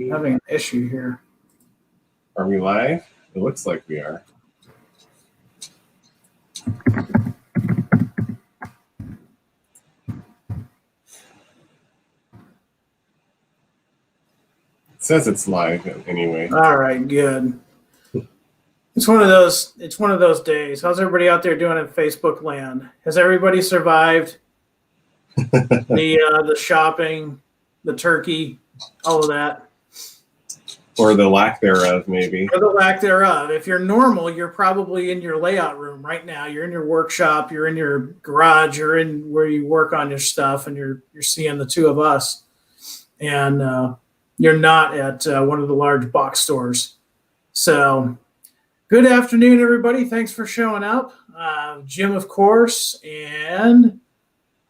having an issue here. Are we live? It looks like we are. It says it's live anyway. All right, good. It's one of those days. How's everybody out there doing in Facebook land? Has everybody survived the shopping, the turkey, all of that? Or the lack thereof, maybe. Or the lack thereof. If you're normal, you're probably in your layout room right now. You're in your workshop, you're in your garage, you're in where you work on your stuff, and you're seeing the two of us. And you're not at one of the large box stores. So good afternoon, everybody. Thanks for showing up. Jim, of course, and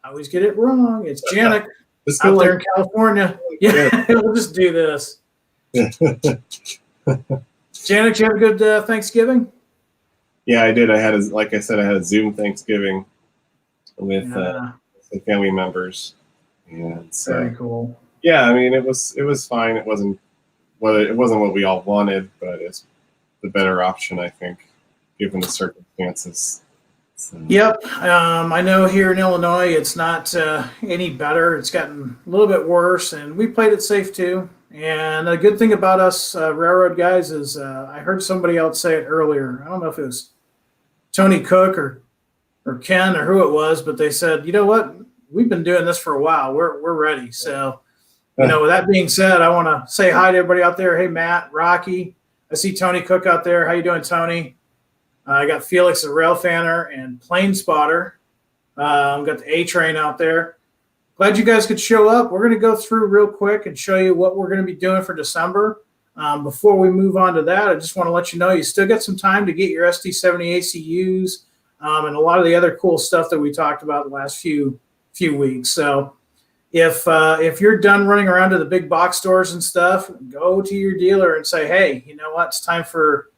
I always get it wrong. It's Janik out there in California. Yeah, we'll just do this. Janik, did you have a good Thanksgiving? Yeah, I did. Like I said, I had a Zoom Thanksgiving with some family members. And so, very cool. Yeah, I mean, it was fine. It wasn't what we all wanted, but it's the better option, I think, given the circumstances. So. Yep. I know here in Illinois, it's not any better. It's gotten a little bit worse, and we played it safe too. And the good thing about us railroad guys is I heard somebody else say it earlier. I don't know if it was Tony Cook or Ken or who it was, but they said, you know what? We've been doing this for a while. We're ready. So, with that being said, I want to say hi to everybody out there. Hey, Matt, Rocky. I see Tony Cook out there. How you doing, Tony? I got Felix, the rail fanner, and Plane Spotter. Got the A-Train out there. Glad you guys could show up. We're going to go through real quick and show you what we're going to be doing for December. Before we move on to that, I just want to let you know you still got some time to get your SD70 ACUs and a lot of the other cool stuff that we talked about the last few weeks. So if you're done running around to the big box stores and stuff, go to your dealer and say, hey, you know what? It's time for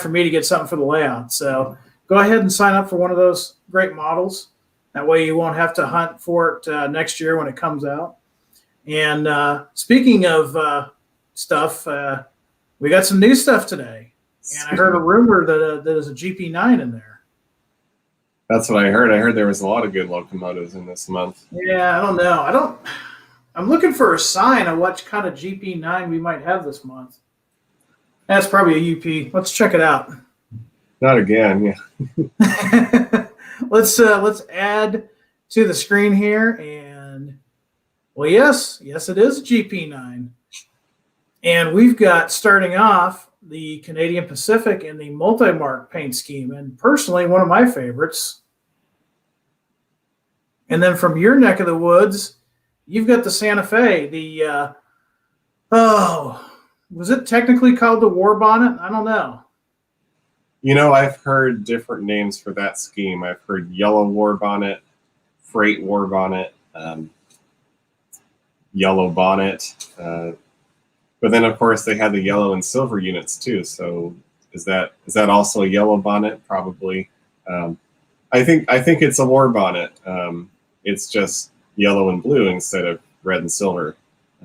me to get something for the layout. So go ahead and sign up for one of those great models. That way you won't have to hunt for it next year when it comes out. And speaking of stuff, we got some new stuff today. And I heard a rumor that there's a GP9 in there. That's what I heard. I heard there was a lot of good locomotives in this month. Yeah, I don't know. I'm looking for a sign of what kind of GP9 we might have this month. That's probably a UP. Let's check it out. Not again, yeah. Let's add to the screen here, and well, yes, it is a GP9, and we've got starting off the Canadian Pacific in the multi-mark paint scheme, and personally one of my favorites. And then from your neck of the woods, you've got the Santa Fe. Was it technically called the War Bonnet? I don't know. I've heard different names for that scheme. I've heard Yellow War Bonnet, Freight War Bonnet, Yellow Bonnet. But then, of course, they had the yellow and silver units too. So is that also a Yellow Bonnet? Probably. I think it's a War Bonnet. It's just yellow and blue instead of red and silver.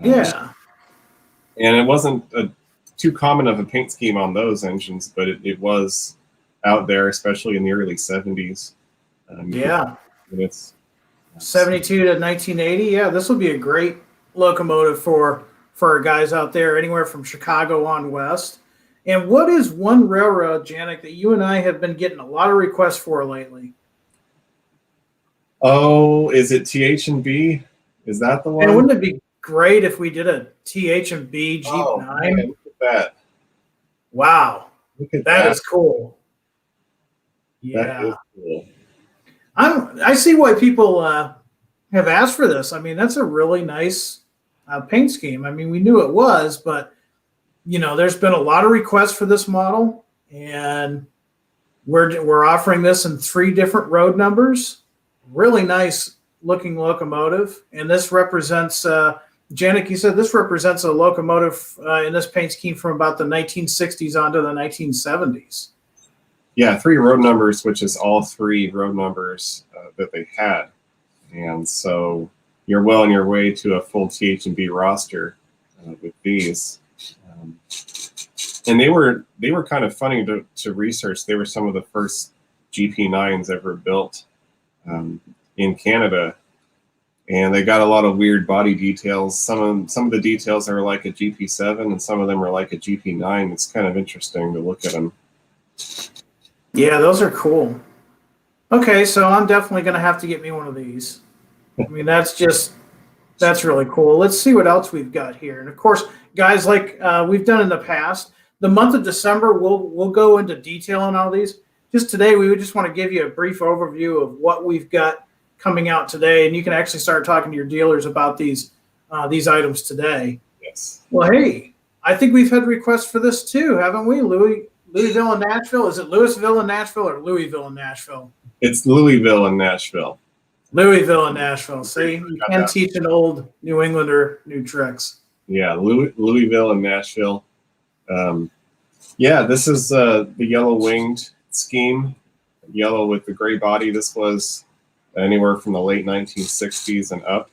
Yeah. And it wasn't too common of a paint scheme on those engines, but it was out there, especially in the early 70s. Yeah. It's 72 to 1980. Yeah, this will be a great locomotive for our guys out there, anywhere from Chicago on west. And what is one railroad, Janik, that you and I have been getting a lot of requests for lately? Oh, is it TH&B? Is that the one? And wouldn't it be great if we did a TH&B Jeep 9? Man, look at that. Wow. Look at that is cool. Yeah. That is cool. I see why people have asked for this. I mean, that's a really nice paint scheme. I mean, we knew it was, but there's been a lot of requests for this model, and we're offering this in 3 different road numbers. Really nice looking locomotive, and this represents Janik, you said this represents a locomotive in this paint scheme from about the 1960s onto the 1970s. Yeah, 3 road numbers, which is all 3 road numbers that they had. And so you're well on your way to a full TH&B roster with these. And they were kind of funny to research. They were some of the first GP9s ever built in Canada, and they got a lot of weird body details. Some of the details are like a GP7, and some of them are like a GP9. It's kind of interesting to look at them. Yeah, those are cool. Okay, so I'm definitely going to have to get me one of these. I mean, that's really cool. Let's see what else we've got here. And of course, guys, like we've done in the past, the month of December, we'll go into detail on all these. Just today, we would just want to give you a brief overview of what we've got coming out today, and you can actually start talking to your dealers about these items today. Yes. Well, hey, I think we've had requests for this too, haven't we? Louisville and Nashville. Is it Louisville and Nashville or Louisville and Nashville? It's Louisville and Nashville. Louisville and Nashville. See, you can teach an old New Englander new tricks. Yeah, Louisville and Nashville. Yeah, this is the yellow winged scheme, yellow with the gray body. This was anywhere from the late 1960s and up.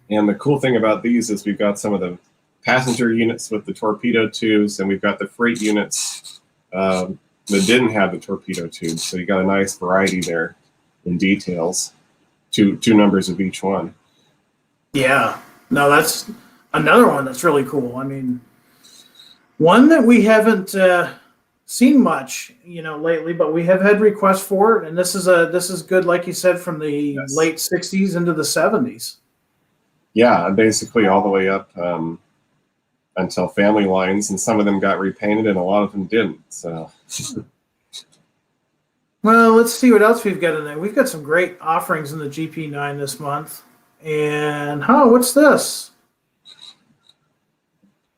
And the cool thing about these is we've got some of the passenger units with the torpedo tubes, and we've got the freight units that didn't have the torpedo tubes. So you got a nice variety there in details, two numbers of each one. Yeah, no, that's another one that's really cool. I mean, one that we haven't seen much, lately, but we have had requests for it, and this is good, like you said, from the late 60s into the 70s. Yeah, basically all the way up until family lines, and some of them got repainted, and a lot of them didn't. So, well, let's see what else we've got in there. We've got some great offerings in the GP9 this month, and what's this?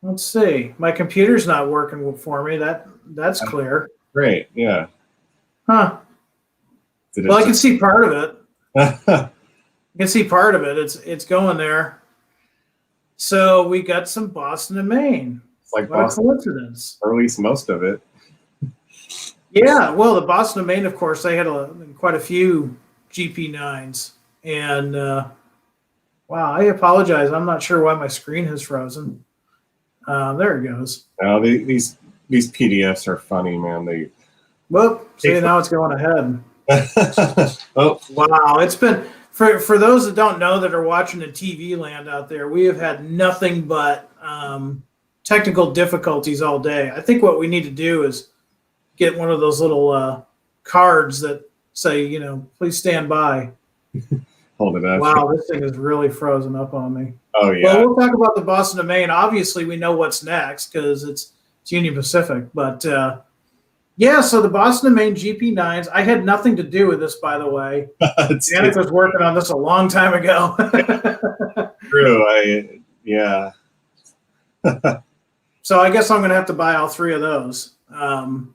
Let's see. My computer's not working for me. That's clear. Great, yeah. Huh. Well, I can see part of it. I can see part of it. It's going there. So we got some Boston and Maine. It's like what Boston, a coincidence. or at least most of it. Yeah, well, the Boston and Maine, of course, they had quite a few GP9s. And, wow, I apologize. I'm not sure why my screen has frozen. There it goes. Now these PDFs are funny, man. Well, see, now it's going ahead. Oh, wow! It's been for those that don't know that are watching in TV land out there. We have had nothing but technical difficulties all day. I think what we need to do is get one of those little cards that say, please stand by. Hold it up. Wow, this thing is really frozen up on me. Oh yeah. Well, we'll talk about the Boston and Maine. Obviously, we know what's next because it's Union Pacific. But yeah, so the Boston and Maine GP9s. I had nothing to do with this, by the way. Janet was working on this a long time ago. True. Yeah. So I guess I'm going to have to buy all three of those. And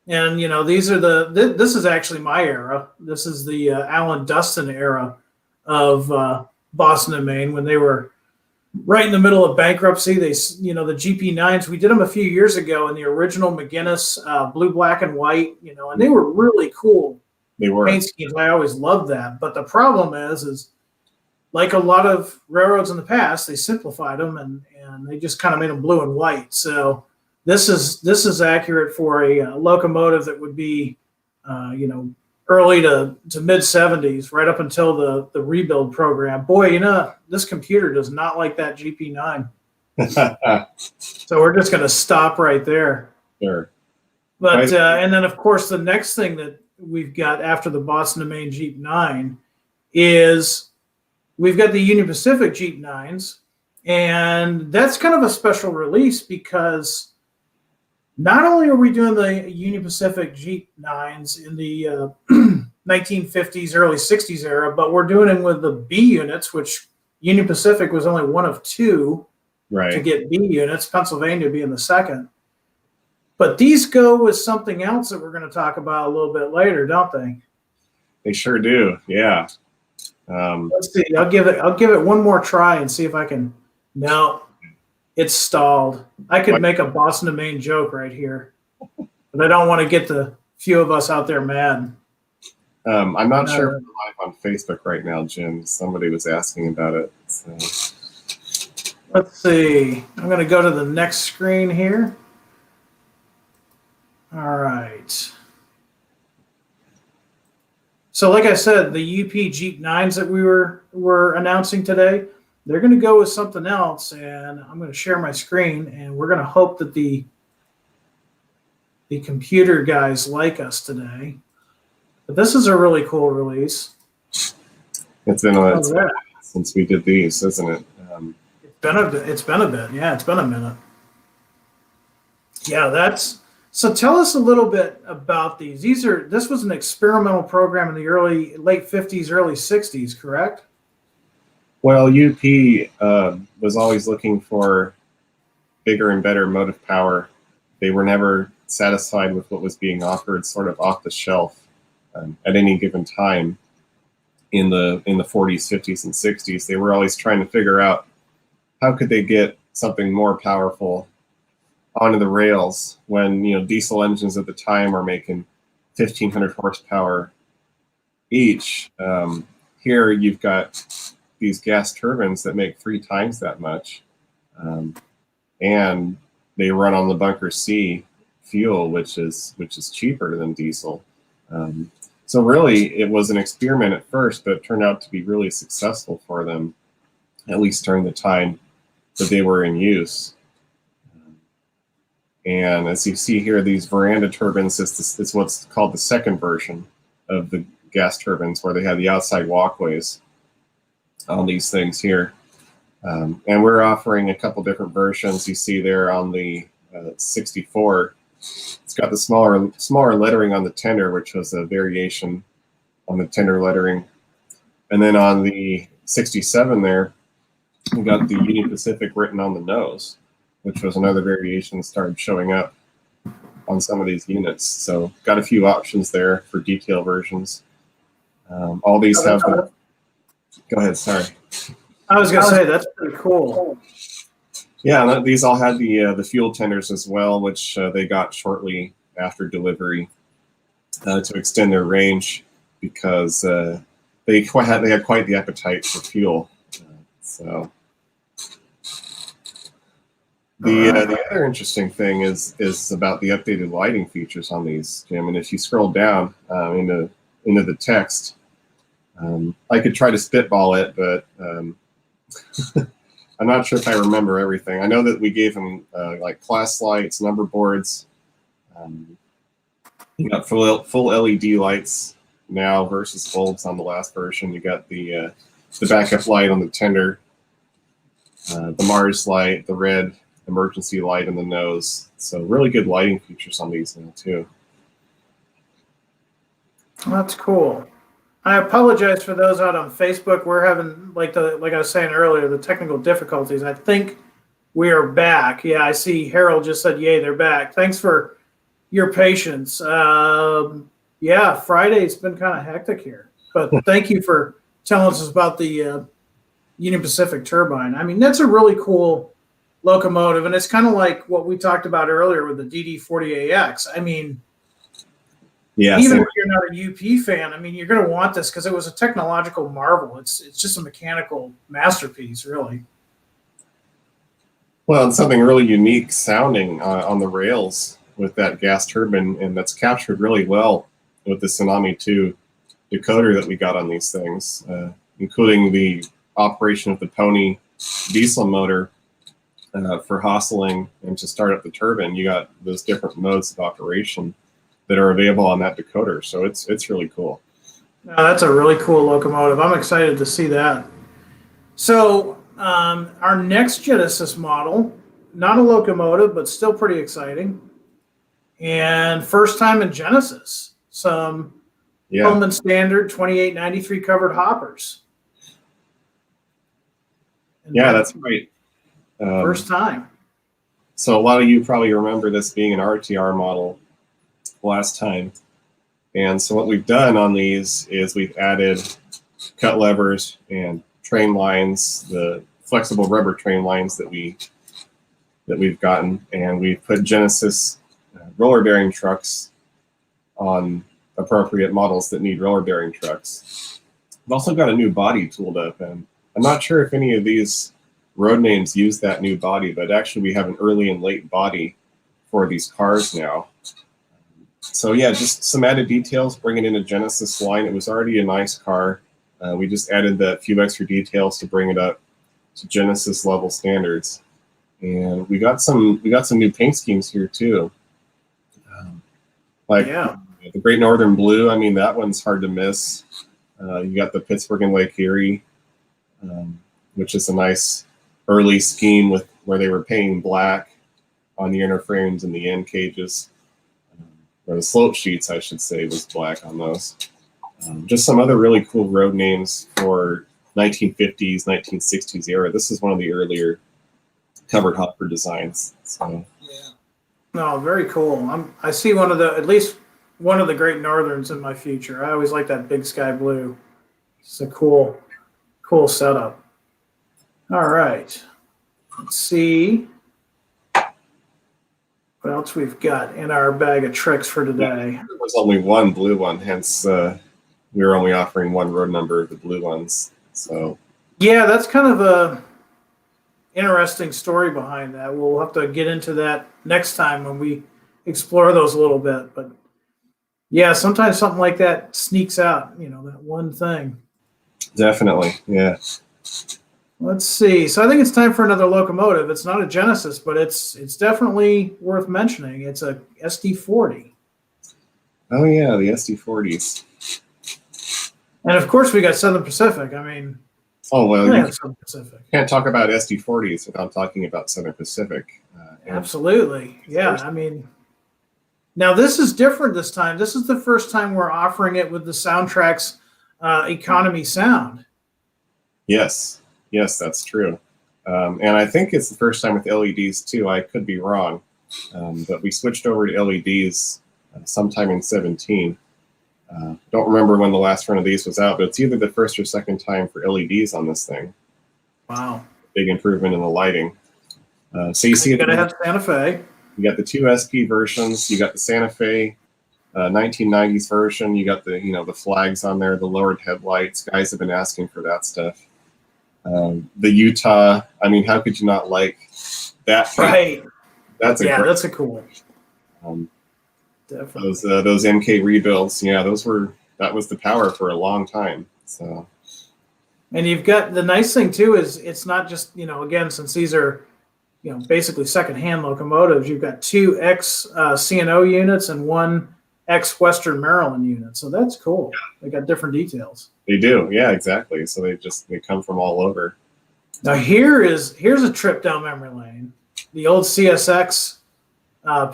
these are this is actually my era. This is the Alan Dustin era of Boston and Maine when they were right in the middle of bankruptcy. They, the GP9s, we did them a few years ago in the original McGinnis blue, black, and white, and they were really cool. They were paint schemes. I always loved that. But the problem is like a lot of railroads in the past, they simplified them and they just kind of made them blue and white. So this is accurate for a locomotive that would be, early to mid 70s, right up until the rebuild program. Boy, this computer does not like that GP9. So we're just going to stop right there. Sure. But and then of course the next thing that we've got after the Boston and Maine Jeep 9 is we've got the Union Pacific Jeep 9s, and that's kind of a special release because not only are we doing the Union Pacific Jeep 9s in the 1950s, early 60s era, but we're doing it with the B units, which Union Pacific was only one of two to get B units, Pennsylvania being the second. But these go with something else that we're going to talk about a little bit later, don't they? They sure do, yeah. Let's see. I'll give it one more try and see if I can. No. It's stalled. I could make a Boston and Maine joke right here, but I don't want to get the few of us out there mad. I'm not sure if we're live on Facebook right now, Jim. Somebody was asking about it. So. Let's see. I'm going to go to the next screen here. All right. So, like I said, the UP Jeep 9s that we were announcing today, they're going to go with something else, and I'm going to share my screen, and we're going to hope that the computer guys like us today. But this is a really cool release. It's been a since we did these, isn't it? It's been a bit. Yeah, it's been a minute. Yeah, that's so. Tell us a little bit about these. This was an experimental program in the late 50s, early 60s, correct? Well, UP was always looking for bigger and better motive power. They were never satisfied with what was being offered sort of off the shelf at any given time in the 40s, 50s, and 60s. They were always trying to figure out how could they get something more powerful onto the rails when diesel engines at the time are making 1,500 horsepower each. Here you've got these gas turbines that make 3 times that much, and they run on the bunker C fuel, which is cheaper than diesel. So really, it was an experiment at first, but it turned out to be really successful for them, at least during the time that they were in use. And as you see here, these veranda turbines, it's what's called the second version of the gas turbines, where they have the outside walkways on these things here. And we're offering a couple different versions. You see there on the 64, it's got the smaller lettering on the tender, which was a variation on the tender lettering. And then on the 67 there, we got the Union Pacific written on the nose, which was another variation that started showing up on some of these units. So got a few options there for detail versions. All these have the, go ahead, sorry. I was going to say, that's pretty cool. Yeah, and these all had the fuel tenders as well, which they got shortly after delivery to extend their range, because they had quite the appetite for fuel. So the other interesting thing is about the updated lighting features on these, Jim. And if you scroll down into the text, I could try to spitball it, but I'm not sure if I remember everything. I know that we gave them like class lights, number boards. You got full LED lights now versus bulbs on the last version. You got the backup light on the tender, the Mars light, the red emergency light in the nose. So really good lighting features on these now too. That's cool. I apologize for those out on Facebook. We're having, like I was saying earlier, the technical difficulties. I think we are back. Yeah, I see Harold just said, yay, they're back. Thanks for your patience. Yeah, Friday's been kind of hectic here. But thank you for telling us about the Union Pacific turbine. I mean, that's a really cool locomotive, and it's kind of like what we talked about earlier with the DD40AX. I mean, yeah, even if you're not a UP fan, I mean, you're going to want this because it was a technological marvel. It's just a mechanical masterpiece, really. Well, and something really unique sounding on the rails with that gas turbine, and that's captured really well with the Tsunami 2 decoder that we got on these things, including the operation of the Pony diesel motor for hustling and to start up the turbine. You got those different modes of operation that are available on that decoder. So it's really cool. That's a really cool locomotive. I'm excited to see that. So our next Genesis model, not a locomotive, but still pretty exciting. And first time in Genesis, some Pullman Standard 2893 covered hoppers. And yeah, that's right. First time. So a lot of you probably remember this being an RTR model last time. And so what we've done on these is we've added cut levers and train lines, the flexible rubber train lines that we've gotten, and we've put Genesis roller bearing trucks on appropriate models that need roller bearing trucks. We've also got a new body tooled up, and I'm not sure if any of these road names use that new body, but actually we have an early and late body for these cars now. So yeah, just some added details, bringing in a Genesis line. It was already a nice car. We just added that few extra details to bring it up to Genesis level standards. And we got some new paint schemes here too. Like Yeah. the Great Northern Blue, I mean, that one's hard to miss. You got the Pittsburgh and Lake Erie, which is a nice early scheme with where they were painting black on the inner frames and the end cages. Or the slope sheets, I should say, was black on those. Just some other really cool road names for 1950s, 1960s era. This is one of the earlier covered hopper designs. So Yeah. No, very cool. I see at least one of the Great Northerns in my future. I always like that big sky blue. It's a cool setup. All right. Let's see what else we've got in our bag of tricks for today. there was only one blue one, hence we were only offering one road number of the blue ones. So Yeah, that's kind of a interesting story behind that. We'll have to get into that next time when we explore those a little bit. But yeah, sometimes something like that sneaks out, that one thing. definitely, yeah. Let's see. So I think it's time for another locomotive. It's not a Genesis, but it's definitely worth mentioning. It's a SD40. Oh yeah, the SD40s. And of course we got Southern Pacific. I mean, Oh well, we you have Southern Pacific. can't talk about SD40s without talking about Southern Pacific. And Absolutely. Yeah. I mean, now this is different this time. This is the first time we're offering it with the Soundtrack's economy sound. yes, that's true. And I think it's the first time with LEDs too. I could be wrong, but we switched over to LEDs sometime in 17. Don't remember when the last run of these was out, but it's either the first or second time for LEDs on this thing. Wow. Big improvement in the lighting. So you see, You got to have Santa Fe. you got the two SP versions. You got the Santa Fe 1990s version. You got the flags on there, the lowered headlights. Guys have been asking for that stuff. The Utah. I mean, how could you not like that? Right. That's Yeah, great. that's a cool. Definitely. Those MK rebuilds. Yeah, that was the power for a long time. So. And you've got the nice thing too is it's not just, again, since these are, basically secondhand locomotives, you've got two ex CNO units and one ex Western Maryland unit. So that's cool. They got different details. They do, yeah, exactly. So they come from all over. Now here's a trip down memory lane. The old CSX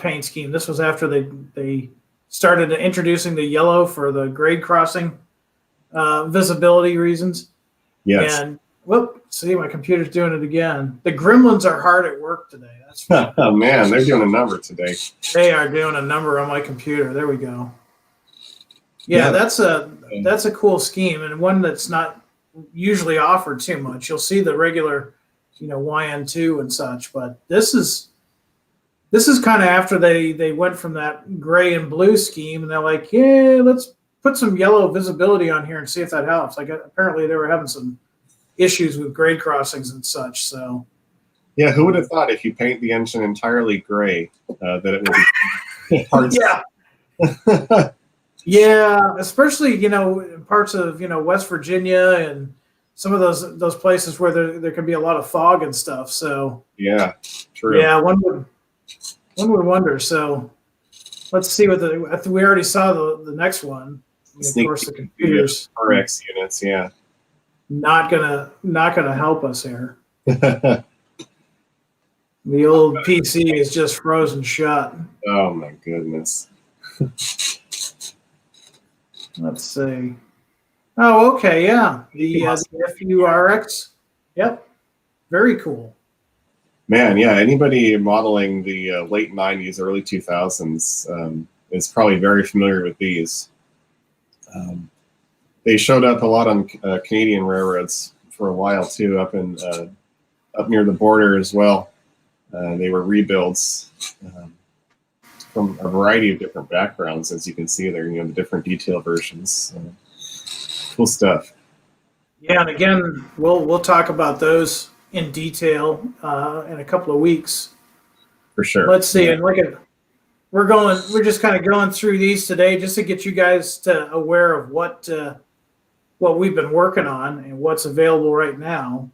paint scheme. This was after they started introducing the yellow for the grade crossing visibility reasons. Yes. And see, my computer's doing it again. The gremlins are hard at work today. That's for Oh man, they're doing a number today. They are doing a number on my computer. There we go. Yeah, Yeah. that's a cool scheme and one that's not usually offered too much. You'll see the regular, YN2 and such, but this is kind of after they went from that gray and blue scheme, and they're like, yeah, let's put some yellow visibility on here and see if that helps. Like apparently they were having some issues with grade crossings and such. So Yeah, who would have thought if you paint the engine entirely gray that it would be hard? yeah. Yeah, especially in parts of West Virginia and some of those places where there can be a lot of fog and stuff. So Yeah, true. yeah, one would wonder. So let's see what we already saw the next one. Of Sneak course, the peek computer's RX units. Yeah. not gonna help us here. The old PC is just frozen shut. Oh my goodness. Let's see. Oh, okay, yeah. The FURX. Yep. Very cool. Man, yeah. Anybody modeling the late '90s, early 2000s is probably very familiar with these. They showed up a lot on Canadian railroads for a while too, up near the border as well. They were rebuilds from a variety of different backgrounds, as you can see there. The different detail versions. Cool stuff. Yeah, and again, we'll talk about those in detail in a couple of weeks. For sure. Let's see. And look at we're just kind of going through these today just to get you guys aware of what we've been working on and what's available right now.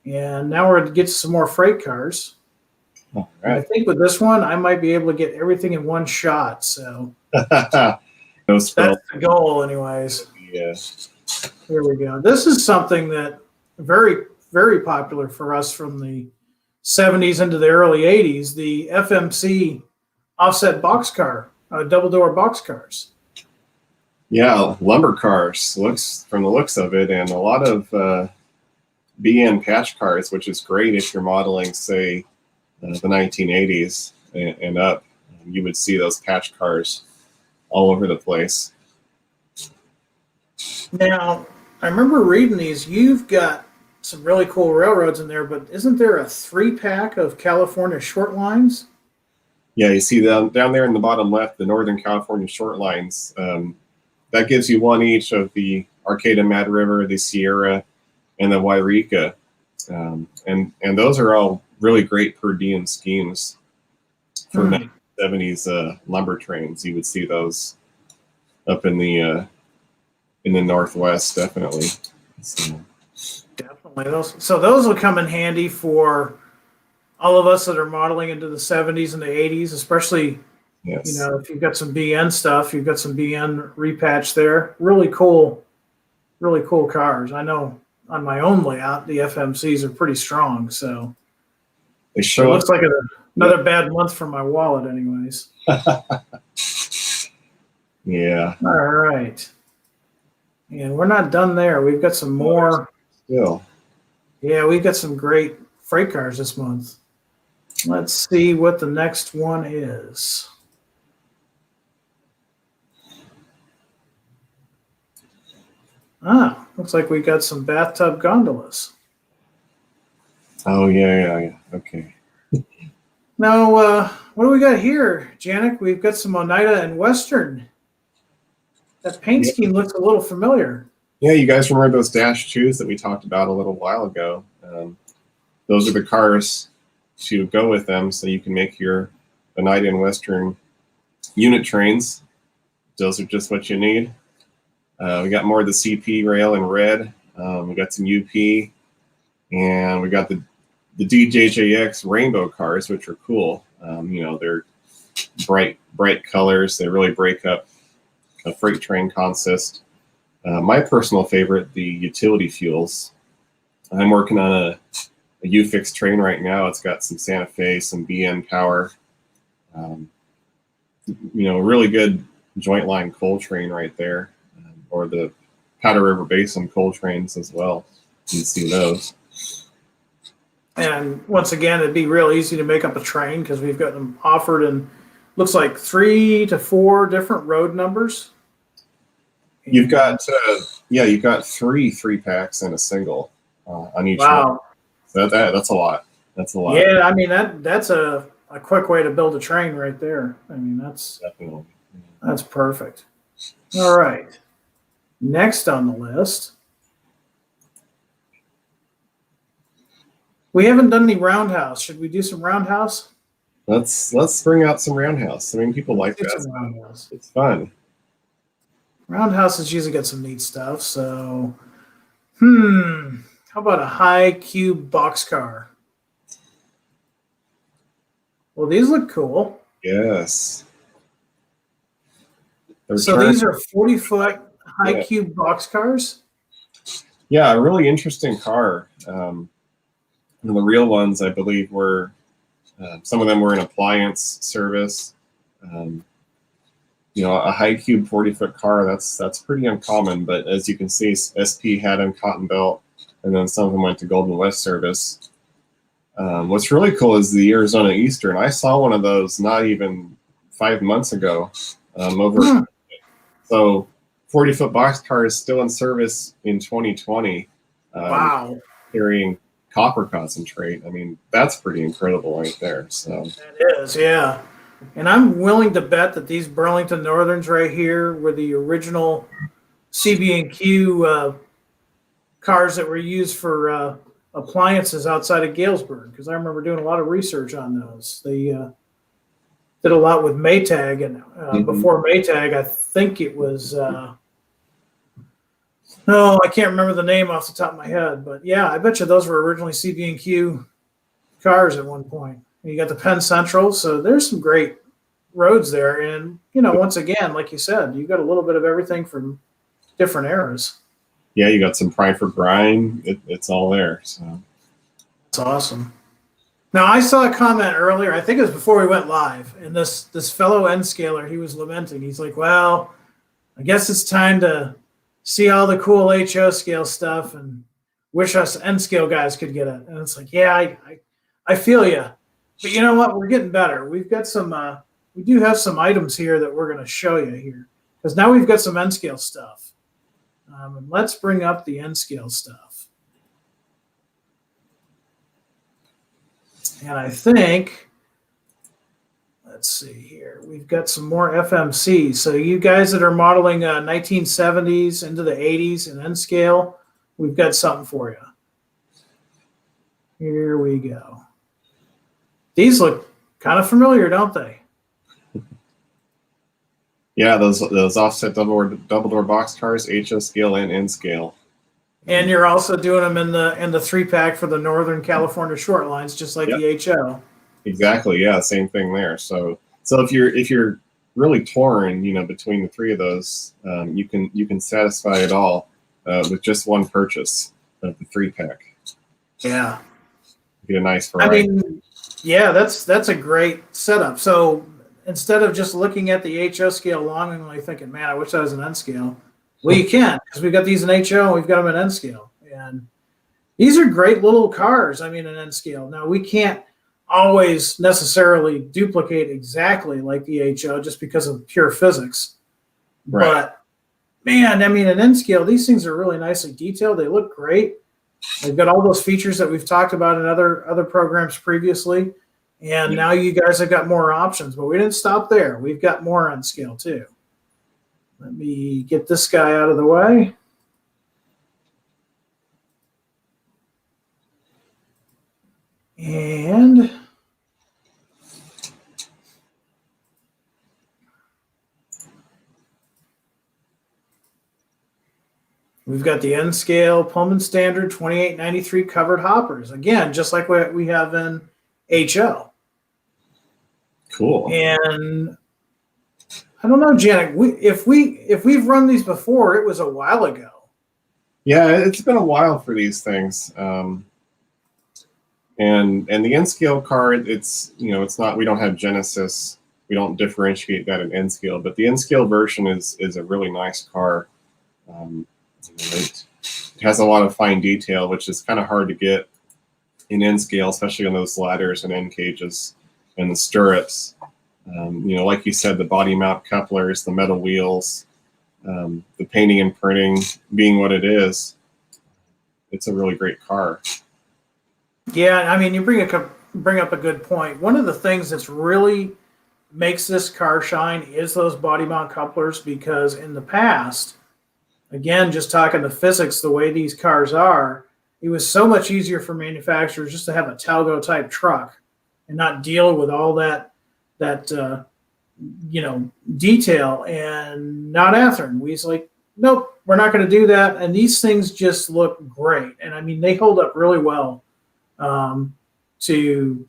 And now we're going to get some more freight cars. All I right. think with this one, I might be able to get everything in one shot. So No spell. that's the goal, anyways. Yeah. Here we go. This is something that very, very popular for us from the 70s into the early 80s, the FMC offset boxcar, double door boxcars. Yeah, lumber cars looks from the looks of it, and a lot of BN patch cars, which is great if you're modeling, say, the 1980s and up. You would see those patch cars all over the place. Now, I remember reading these. You've got some really cool railroads in there, but isn't there a 3-pack of California short lines? Yeah, you see down there in the bottom left, the Northern California short lines. That gives you one each of the Arcata Mad River, the Sierra, and the Wairika. And those are all really great per diem schemes for 1970s lumber trains. You would see those up in the Northwest, definitely. So. Definitely. Those will come in handy for all of us that are modeling into the 70s and the 80s, especially, Yes. you know, if you've got some BN stuff, you've got some BN repatch there. Really cool cars. I know on my own layout, the FMCs are pretty strong. So They it show up. looks like another bad month for my wallet anyways. Yeah. All right. And we're not done there. We've got some more. Still. Yeah, we've got some great freight cars this month. Let's see what the next one is. Looks like we got some bathtub gondolas. Oh, yeah. Okay. Now, what do we got here, Janik? We've got some Oneida and Western. That paint scheme looks a little familiar. Yeah, you guys remember those Dash 2s that we talked about a little while ago? Those are the cars to go with them, so you can make your Oneida and Western unit trains. Those are just what you need. We got more of the CP rail in red. We got some UP, and we got the DJJX rainbow cars, which are cool. They're bright colors. They really break up a freight train consist. My personal favorite, the utility fuels. I'm working on a UFix train right now. It's got some Santa Fe, some BN power. Really good joint line coal train right there, or the Powder River Basin coal trains as well. You can see those. And once again, it'd be real easy to make up a train because we've got them offered in looks like 3 to 4 different road numbers. You've got you've got 3-packs and a single on each one. Wow. So that's a lot. That's a lot. Yeah, I mean that's a quick way to build a train right there. I mean that's perfect. All right. Next on the list, we haven't done the roundhouse. Should we do some roundhouse? Let's bring out some roundhouse. I mean, people like that. Some roundhouse. It's fun. Roundhouses usually got some neat stuff. So, how about a high cube boxcar? Well, these look cool. Yes. So these are 40-foot high cube boxcars? Yeah, a really interesting car. And the real ones, I believe, were some of them were in appliance service. A high cube 40-foot car, that's pretty uncommon. But as you can see, SP had in Cotton Belt, and then some of them went to Golden West service. What's really cool is the Arizona Eastern. I saw one of those not even 5 months ago over. So 40-foot boxcar is still in service in 2020. Wow. Carrying copper concentrate. I mean, that's pretty incredible right there. So it is, yeah. And I'm willing to bet that these Burlington Northerns right here were the original CB&Q cars that were used for appliances outside of Galesburg, because I remember doing a lot of research on those. They did a lot with Maytag, and before Maytag, I think it was. No, I can't remember the name off the top of my head, but yeah, I bet you those were originally CB&Q cars at one point. You got the Penn Central, so there's some great roads there. And, once again, like you said, you got a little bit of everything from different eras. Yeah, you got some Pride for Grind. It's all there. So it's awesome. Now, I saw a comment earlier, I think it was before we went live, and this fellow N-scaler, he was lamenting. He's like, well, I guess it's time to see all the cool HO scale stuff and wish us N scale guys could get it. And it's like, yeah, I feel you. But you know what? We're getting better. We've got some, we do have some items here that we're going to show you here, because now we've got some N scale stuff. And let's bring up the N scale stuff. And I think, let's see here. We've got some more FMC. So you guys that are modeling 1970s into the 80s and N scale, we've got something for you. Here we go. These look kind of familiar, don't they? Yeah, those offset double door box cars, HO scale and N scale. And you're also doing them in the 3-pack for the Northern California short lines, just like the HO. Exactly. Yeah, same thing there. So if you're really torn, between the three of those, you can satisfy it all with just one purchase of the 3-pack. Yeah. Get a nice variety. I mean, yeah, that's a great setup. So instead of just looking at the HO scale longingly thinking, man, I wish I was an N scale. Well, you can, because we've got these in HO and we've got them in N scale. And these are great little cars, in N scale. Now, we can't always necessarily duplicate exactly like the HO just because of pure physics. Right. But, man, in N scale, these things are really nicely detailed. They look great. They've got all those features that we've talked about in other programs previously. And now you guys have got more options. But we didn't stop there. We've got more N scale, too. Let me get this guy out of the way. And we've got the N scale Pullman Standard 2893 covered hoppers. Again, just like what we have in HO. Cool. And I don't know, Janet. If we've run these before, it was a while ago. Yeah, it's been a while for these things. And the N scale card, it's not. We don't have Genesis. We don't differentiate that in N scale. But the N scale version is a really nice car. It has a lot of fine detail, which is kind of hard to get in N scale, especially on those ladders and N cages and the stirrups. Like you said, the body mount couplers, the metal wheels, the painting and printing being what it is, it's a really great car. Yeah, you bring up a good point. One of the things that's really makes this car shine is those body mount couplers, because in the past, again, just talking the physics, the way these cars are, it was so much easier for manufacturers just to have a Talgo type truck and not deal with all that detail. And not Athearn. We's like, nope, we're not going to do that. And these things just look great. And they hold up really well to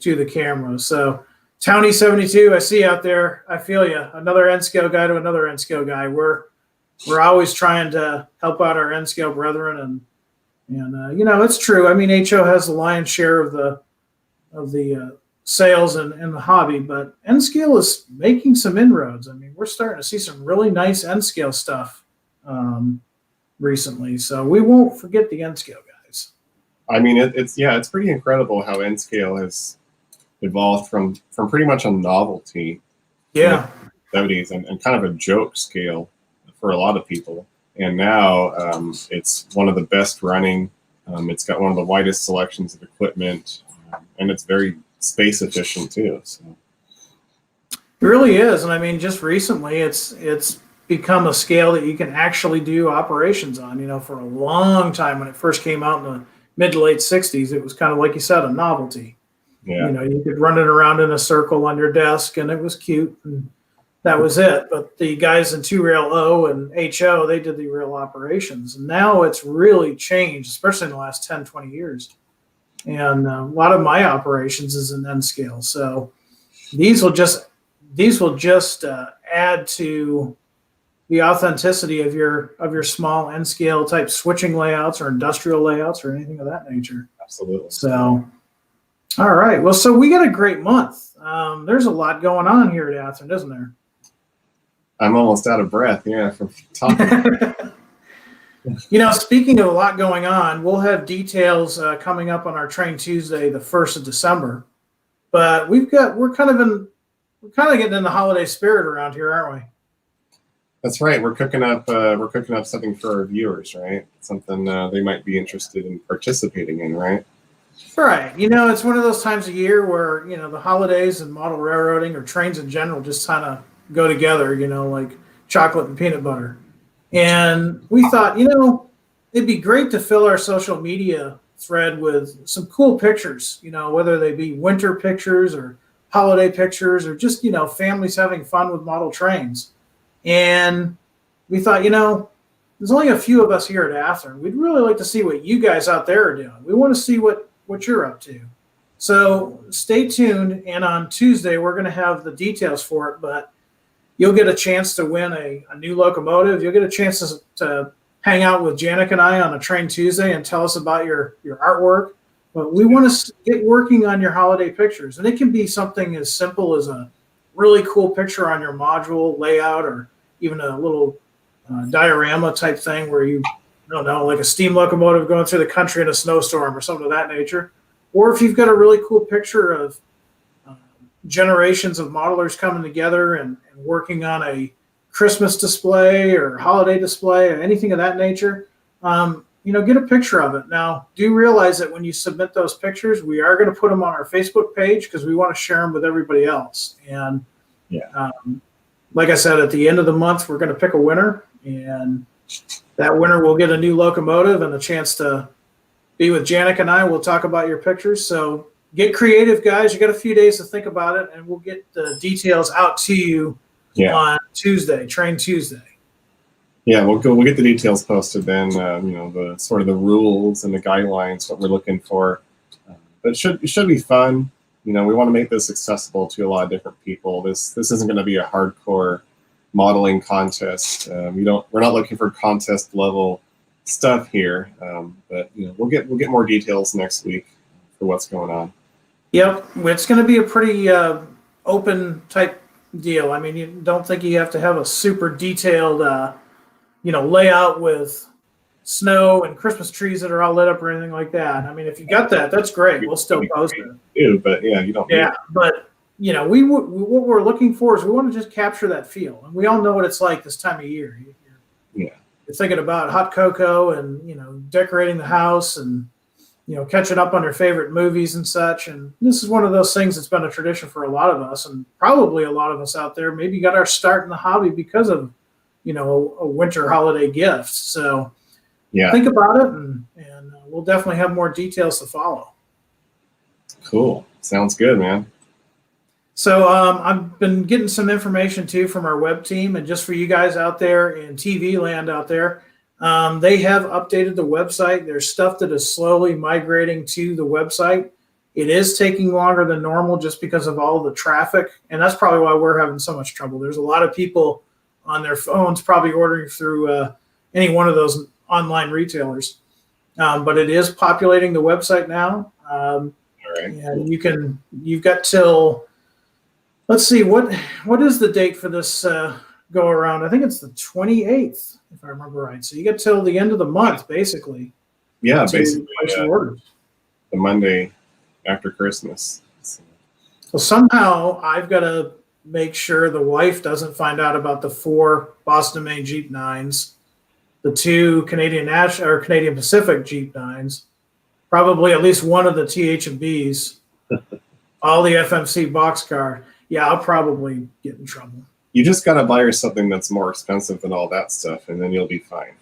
the camera. So Townie 72, I see out there. I feel you. Another N scale guy to another N scale guy. We're always trying to help out our N scale brethren, and it's true. HO has the lion's share of the sales and the hobby, but N scale is making some inroads. We're starting to see some really nice N scale stuff recently, so we won't forget the N scale guys. It's pretty incredible how N scale has evolved from pretty much a novelty, in the 70s, and kind of a joke scale for a lot of people, and now it's one of the best running. It's got one of the widest selections of equipment, and it's very space efficient too. So it really is. And just recently it's become a scale that you can actually do operations on. For a long time, when it first came out mid to late 60s, it was kind of like you said, a novelty. Yeah. You know, you could run it around in a circle on your desk and it was cute and that was it. But the guys in 2-Rail O and HO, they did the real operations. And now it's really changed, especially in the last 10, 20 years. And a lot of my operations is in N scale. So these will just add to the authenticity of your small N scale type switching layouts or industrial layouts or anything of that nature. Absolutely. So, all right. Well, so we got a great month. There's a lot going on here at Athearn, isn't there? I'm almost out of breath. Yeah, from talking. You know, speaking of a lot going on, we'll have details coming up on our Train Tuesday, the 1st of December. But we're kind of getting in the holiday spirit around here, aren't we? That's right. We're cooking up something for our viewers, right? Something they might be interested in participating in, right? Right. You know, it's one of those times of year where, you know, the holidays and model railroading or trains in general just kind of go together, you know, like chocolate and peanut butter. And we thought, you know, it'd be great to fill our social media thread with some cool pictures, you know, whether they be winter pictures or holiday pictures or just, you know, families having fun with model trains. And we thought, you know, there's only a few of us here at Athearn. We'd really like to see what you guys out there are doing. We want to see what you're up to. So stay tuned. And on Tuesday, we're going to have the details for it, but you'll get a chance to win a new locomotive. You'll get a chance to hang out with Janik and I on a Train Tuesday and tell us about your artwork. But we want to get working on your holiday pictures. And it can be something as simple as a really cool picture on your module layout or even a little diorama type thing where you, I don't know, like a steam locomotive going through the country in a snowstorm or something of that nature. Or if you've got a really cool picture of generations of modelers coming together and working on a Christmas display or holiday display or anything of that nature, you know, get a picture of it. Now, do realize that when you submit those pictures, we are going to put them on our Facebook page because we want to share them with everybody else. And like I said, at the end of the month, we're going to pick a winner, and that winner will get a new locomotive and a chance to be with Janik and I. We'll talk about your pictures. So get creative, guys. You got a few days to think about it, and we'll get the details out to you on Tuesday, Train Tuesday. Yeah, we'll get the details posted then. You know, the sort of the rules and the guidelines, what we're looking for. But it should be fun. You know, we want to make this accessible to a lot of different people. This isn't going to be a hardcore modeling contest. We're not looking for contest level stuff here. But you know, we'll get more details next week for what's going on. Yep, it's going to be a pretty open type deal. I mean, you don't think you have to have a super detailed, you know, layout with snow and Christmas trees that are all lit up or anything like that. I mean, if you got that, that's great. We'll still post it. But yeah, you don't. Yeah, but you know, what we're looking for is we want to just capture that feel, and we all know what it's like this time of year. You're thinking about hot cocoa and, you know, decorating the house and, you know, catching up on your favorite movies and such. And this is one of those things that's been a tradition for a lot of us, and probably a lot of us out there maybe got our start in the hobby because of, you know, a winter holiday gift. So think about it, and we'll definitely have more details to follow. Cool. Sounds good, man. So I've been getting some information too from our web team, and just for you guys out there in TV land out there, they have updated the website. There's stuff that is slowly migrating to the website. It is taking longer than normal just because of all the traffic, and that's probably why we're having so much trouble. There's a lot of people on their phones probably ordering through any one of those online retailers. But it is populating the website now. All right. And you've got till, let's see, what is the date for this go around? I think it's the 28th, if I remember right. So you get till the end of the month, basically. Yeah, basically. Place your orders. The Monday after Christmas. So somehow I've got to make sure the wife doesn't find out about the 4 Boston Maine Jeep 9s, the 2 Canadian Pacific Jeep 9s, probably at least one of the TH&Bs, all the FMC boxcar. Yeah, I'll probably get in trouble. You just got to buy her something that's more expensive than all that stuff, and then you'll be fine.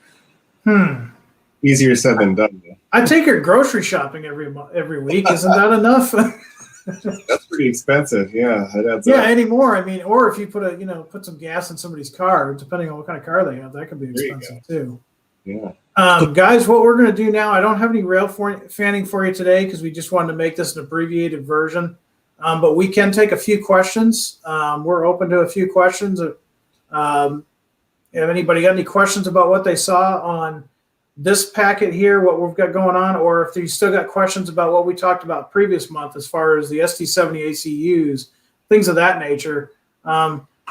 Easier said than done. Though. I take her grocery shopping every week. Isn't that enough? That's pretty expensive. Yeah, it adds Yeah, up. anymore. I mean, or if you put some gas in somebody's car, depending on what kind of car they have, that could be There you expensive too. Yeah. Guys, what we're going to do now, I don't have any fanning for you today because we just wanted to make this an abbreviated version. But we can take a few questions. We're open to a few questions. If anybody got any questions about what they saw on this packet here, what we've got going on, or if you still got questions about what we talked about previous month as far as the ST70 ACUs, things of that nature,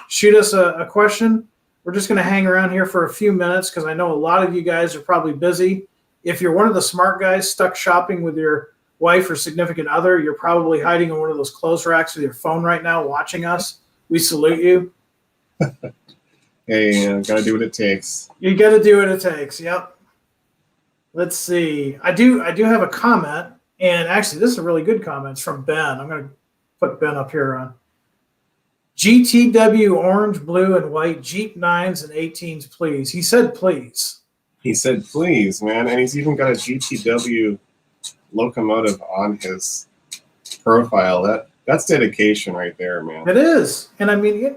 shoot us a question. We're just going to hang around here for a few minutes because I know a lot of you guys are probably busy. If you're one of the smart guys stuck shopping with your wife or significant other, you're probably hiding in one of those clothes racks with your phone right now watching us. We salute you. Hey, gotta do what it takes. You got to do what it takes. Yep. Let's see. I do have a comment, and actually, this is a really good comment. It's from Ben. I'm going to put Ben up here on GTW orange, blue, and white Jeep 9s and 18s, please. He said, please. He said, please, man. And he's even got a GTW locomotive on his profile. That's dedication right there, man. It is. And I mean,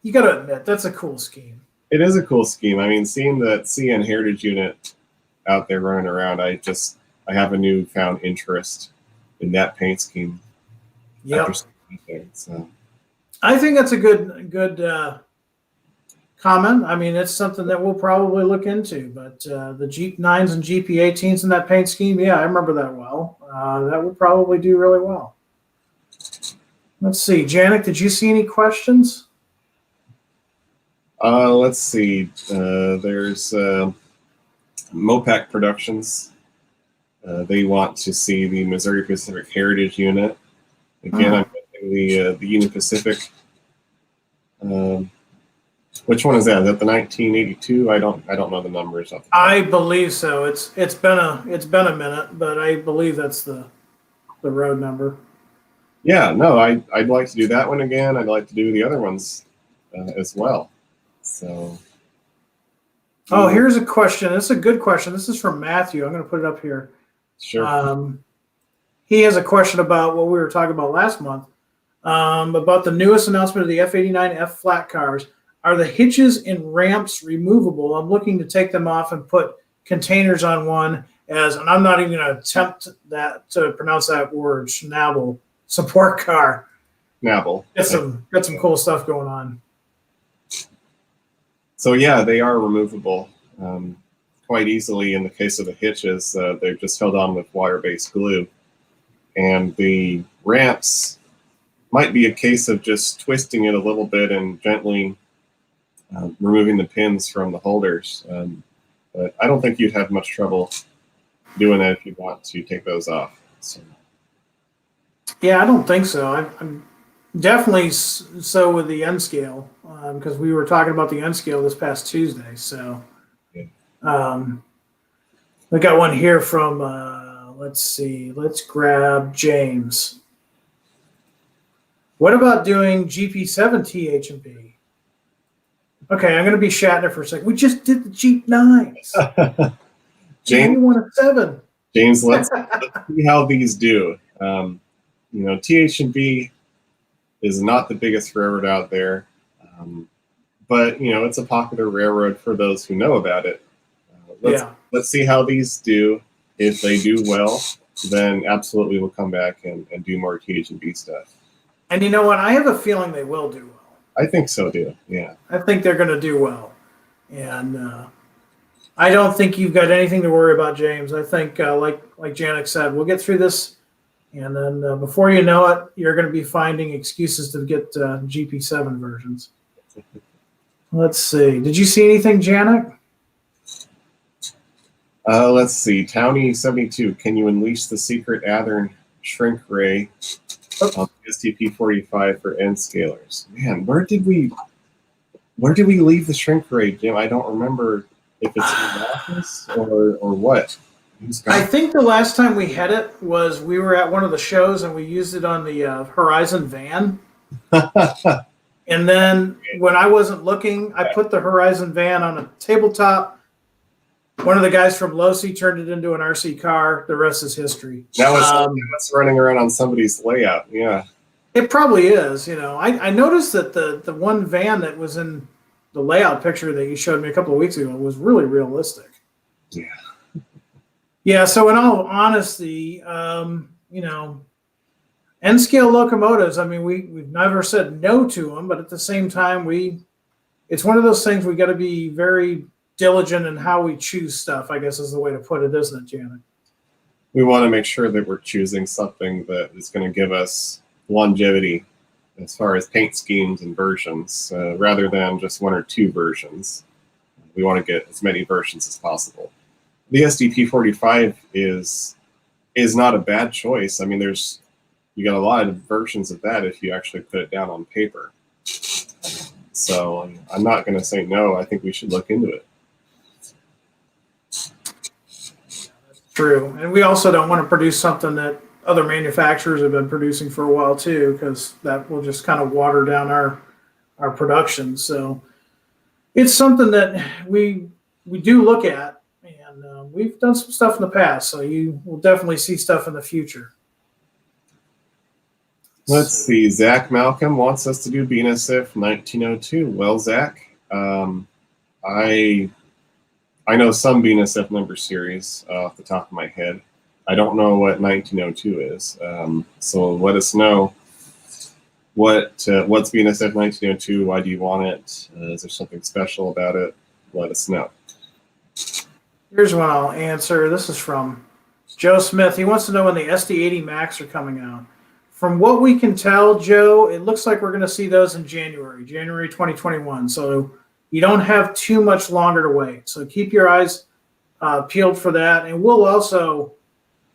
you got to admit, that's a cool scheme. It is a cool scheme. I mean, seeing that CN Heritage unit out there running around, I have a newfound interest in that paint scheme. Yeah. So. I think that's a good comment. I mean, it's something that we'll probably look into. But the Jeep 9s and GP 18s in that paint scheme, yeah, I remember that well. That would probably do really well. Let's see. Janik, did you see any questions? Let's see. There's Mopac Productions. They want to see the Missouri Pacific Heritage unit. Again, I'm guessing the Union Pacific. Which one is that? Is that the 1982? I don't know the numbers. I believe so. It's been a minute, but I believe that's the road number. Yeah, no, I'd like to do that one again. I'd like to do the other ones as well. So. Oh, here's a question. This is a good question. This is from Matthew. I'm going to put it up here. Sure. He has a question about what we were talking about last month, about the newest announcement of the F89F flat cars. Are the hitches and ramps removable? I'm looking to take them off and put containers on one and I'm not even going to attempt to pronounce that word, Schnabel, support car. Schnabel. Got some cool stuff going on. So yeah, they are removable quite easily. In the case of the hitches, they're just held on with water-based glue. And the ramps might be a case of just twisting it a little bit and gently removing the pins from the holders. But I don't think you'd have much trouble doing that if you want to take those off. So. Yeah, I don't think so. I'm definitely so with the N scale because we were talking about the N scale this past Tuesday. So we got one here from, let's see, let's grab James. What about doing GP7 TH&B? Okay, I'm going to be Shatner for a second. We just did the Jeep 9s. James, you want a 7. James, let's see how these do. TH&B is not the biggest railroad out there, but it's a popular railroad for those who know about it. Let's see how these do. If they do well, then absolutely we'll come back and do more TH&B stuff. And you know what? I have a feeling they will do well. I think so, too. Yeah. I think they're going to do well. And I don't think you've got anything to worry about, James. I think, like Janik said, we'll get through this. And then before you know it, you're going to be finding excuses to get GP7 versions. Let's see. Did you see anything, Janik? Let's see. Townie72, can you unleash the secret Athearn shrink ray on the STP-45 for N scalers? Man, where did we leave the shrink ray, Jim? I don't remember if it's in the office or what. I think the last time we had it was we were at one of the shows and we used it on the Horizon van. And then when I wasn't looking, I put the Horizon van on a tabletop one of the guys from Losi turned it into an RC car. The rest is history. That was what's running around on somebody's layout. Yeah. It probably is. I noticed that the one van that was in the layout picture that you showed me a couple of weeks ago was really realistic. Yeah. Yeah. So in all honesty, N-scale locomotives. I mean, we've never said no to them, but at the same time, it's one of those things we got to be very diligent in how we choose stuff, I guess is the way to put it, isn't it, Janet? We want to make sure that we're choosing something that is going to give us longevity as far as paint schemes and versions, rather than just one or two versions. We want to get as many versions as possible. The SDP45 is not a bad choice. I mean, you got a lot of versions of that if you actually put it down on paper. So I'm not going to say no. I think we should look into it. True. And we also don't want to produce something that other manufacturers have been producing for a while too, because that will just kind of water down our production. So it's something that we do look at, and we've done some stuff in the past. So you will definitely see stuff in the future. Let's see. Zach Malcolm wants us to do BNSF 1902. Well, Zach, I know some BNSF number series off the top of my head. I don't know what 1902 is. So let us know what's BNSF 1902. Why do you want it? Is there something special about it? Let us know. Here's one I'll answer. This is from Joe Smith. He wants to know when the SD80 Max are coming out. From what we can tell, Joe, it looks like we're going to see those in January 2021. So you don't have too much longer to wait. So keep your eyes peeled for that. And we'll also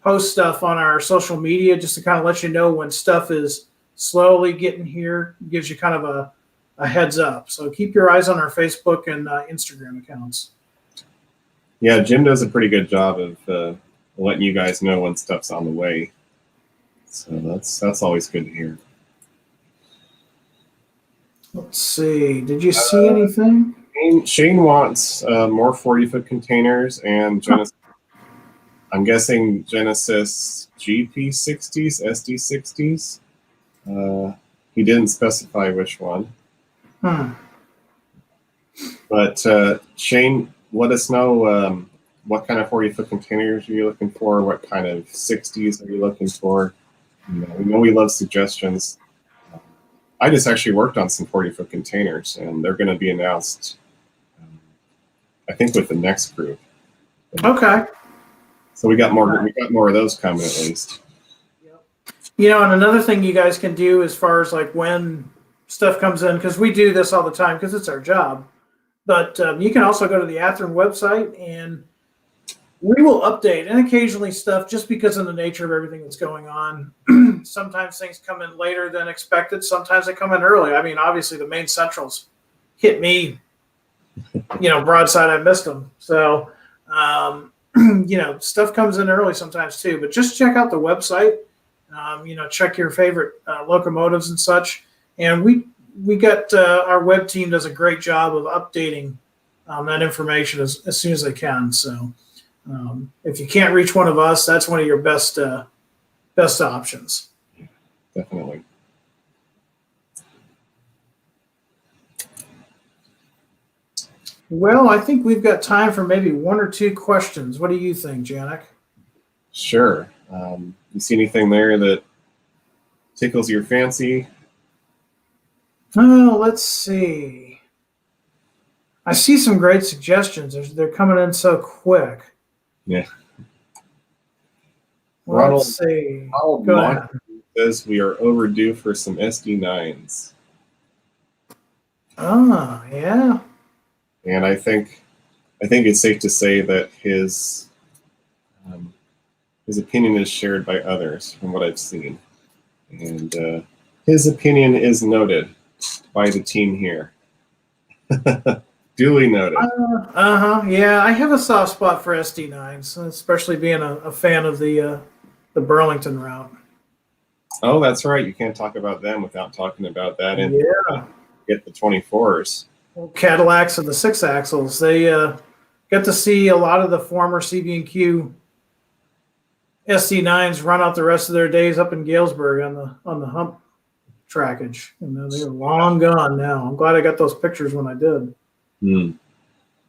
post stuff on our social media just to kind of let you know when stuff is slowly getting here. It gives you kind of a heads up. So keep your eyes on our Facebook and Instagram accounts. Yeah, Jim does a pretty good job of letting you guys know when stuff's on the way. So that's always good to hear. Let's see. Did you see anything? Shane wants more 40-foot containers and Genesis. I'm guessing Genesis GP60s, SD60s. He didn't specify which one. But Shane, let us know what kind of 40-foot containers are you looking for? What kind of 60s are you looking for? We know we love suggestions. I just actually worked on some 40-foot containers, and they're going to be announced, I think, with the next group. Okay. So we got more. We got more of those coming at least. And another thing you guys can do as far as like when stuff comes in, because we do this all the time because it's our job. But you can also go to the Athearn website, and we will update and occasionally stuff just because of the nature of everything that's going on. Sometimes things come in later than expected. Sometimes they come in early. I mean, obviously the main centrals hit me, broadside. I missed them. So, stuff comes in early sometimes too. But just check out the website. Check your favorite locomotives and such. And we got our web team does a great job of updating that information as soon as they can. So. If you can't reach one of us, that's one of your best options. Definitely. Well, I think we've got time for maybe one or two questions. What do you think, Janik? Sure. You see anything there that tickles your fancy? Oh, let's see. I see some great suggestions. They're coming in so quick. Yeah. Well, let's see. Go ahead. Says we are overdue for some SD9s. Oh, yeah. And I think it's safe to say that his opinion is shared by others from what I've seen. And his opinion is noted by the team here. Duly noted. Yeah, I have a soft spot for SD9s, especially being a fan of the Burlington route. Oh, that's right. You can't talk about them without talking about that. And yeah, get the 24s. Cadillacs and the 6 axles. They got to see a lot of the former CB&Q SD9s run out the rest of their days up in Galesburg on the hump trackage. And they're long gone now. I'm glad I got those pictures when I did. Hmm.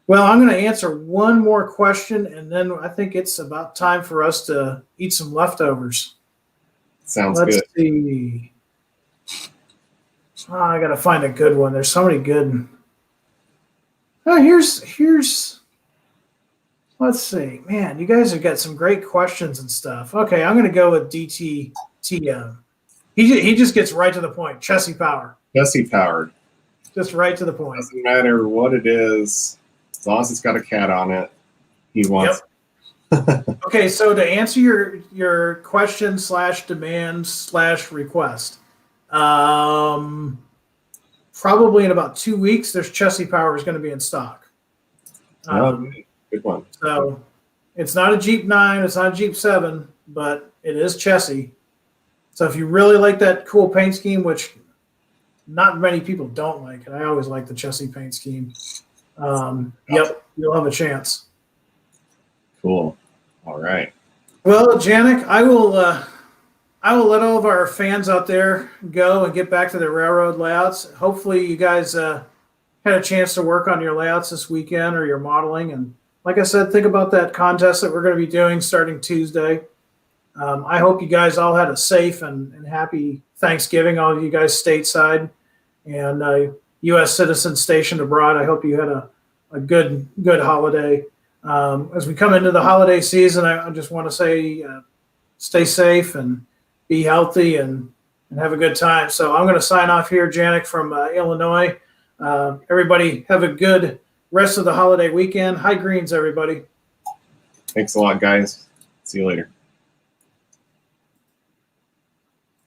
Well, I'm going to answer one more question, and then I think it's about time for us to eat some leftovers. Sounds Let's good. see. Oh, I got to find a good one. There's so many good. Oh, here's. Let's see. Man, you guys have got some great questions and stuff. Okay, I'm going to go with DTTM. He just gets right to the point. Chessie power. Chessie powered. Just right to the point. Doesn't matter what it is, as long as it's got a cat on it, he wants. Yep. Okay, so to answer your question / demand / request, probably in about 2 weeks, there's Chessie power is going to be in stock. Good one. So it's not a Jeep 9, it's not a Jeep 7, but it is Chessie. So if you really like that cool paint scheme, which not many people don't like it, I always like the Chessie paint scheme. Yep, you'll have a chance. Cool. All right. Well, Janik, I will let all of our fans out there go and get back to their railroad layouts. Hopefully you guys had a chance to work on your layouts this weekend or your modeling. And like I said, think about that contest that we're going to be doing starting Tuesday. I hope you guys all had a safe and happy Thanksgiving, all of you guys stateside and U.S. citizens stationed abroad. I hope you had a good holiday. As we come into the holiday season, I just want to say stay safe and be healthy and have a good time. So I'm going to sign off here, Janik, from Illinois. Everybody have a good rest of the holiday weekend. High greens, everybody. Thanks a lot, guys. See you later.